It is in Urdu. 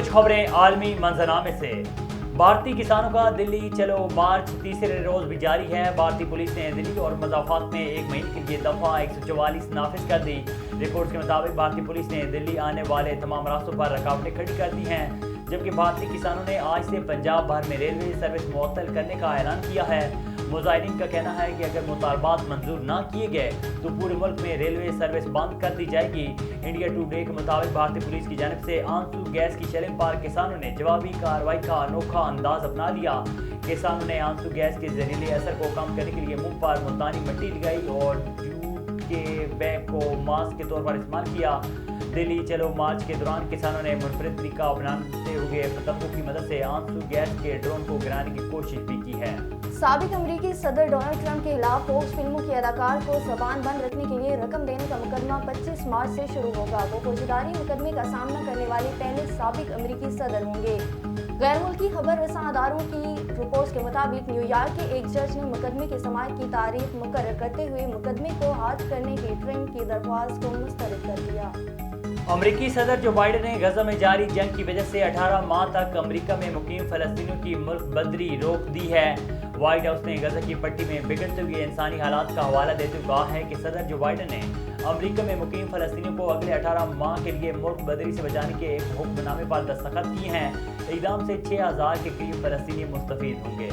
کچھ خبریں عالمی منظرنامے سے۔ بھارتی کسانوں کا دلی چلو مارچ تیسرے روز بھی جاری ہے۔ بھارتی پولیس نے دلی اور مضافات میں ایک مہینے کے لیے دفعہ 144 نافذ کر دی۔ رپورٹس کے مطابق بھارتی پولیس نے دلی آنے والے تمام راستوں پر رکاوٹیں کھڑی کر دی ہیں، جبکہ بھارتی کسانوں نے آج سے پنجاب بھر میں ریلوے سروس معطل کرنے کا اعلان کیا ہے۔ مظاہرین کا کہنا ہے کہ اگر مطالبات منظور نہ کیے گئے تو پورے ملک میں ریلوے سروس بند کر دی جائے گی۔ انڈیا ٹوڈے کے مطابق بھارتی پولیس کی جانب سے آنسو گیس کی شیلنگ پر کسانوں نے جوابی کارروائی کا انوکھا انداز اپنا لیا۔ کسانوں نے آنسو گیس کے زہریلے اثر کو کم کرنے کے لیے منہ پر ملتانی مٹی لگائی اور جوٹ کے بیگ کو ماسک کے طور پر استعمال کیا۔ دلی چلو مارچ کے دوران کسانوں نے منفرد طریقہ اپناتے ہوئے پتنگوں کی مدد سے آنسو گیس کے ڈرون کو گرانے کی کوشش بھی کی ہے۔ سابق امریکی صدر ڈونلڈ ٹرمپ کے خلاف فوکس فلموں کے اداکار کو زبان بند رکھنے کے لیے رقم دینے کا مقدمہ 25 مارچ سے شروع ہوگا۔ وہ فوجداری مقدمے کا سامنا کرنے والے پہلے سابق امریکی صدر ہوں گے۔ غیر ملکی خبر رساں اداروں کی رپورٹس کے مطابق نیویارک کے ایک جج نے مقدمے کی سماعت کی تاریخ مقرر کرتے ہوئے مقدمے کو ہاتھ کرنے کی ٹرمپ کی درخواست کو مسترد کر دیا۔ امریکی صدر جو بائیڈن نے غزہ میں جاری جنگ کی وجہ سے 18 ماہ تک امریکہ میں مقیم فلسطینیوں کی ملک بدری روک دی ہے۔ وائٹ ہاؤس نے غزہ کی پٹی میں بگڑتے ہوئے انسانی حالات کا حوالہ دیتے ہوئے کہا ہے کہ صدر جو بائیڈن نے امریکہ میں مقیم فلسطینیوں کو اگلے 18 ماہ کے لیے ملک بدری سے بچانے کے ایک حکم نامے پر دستخط کیے ہیں۔ اقدام سے 6000 کے قریب فلسطینی مستفید ہوں گے۔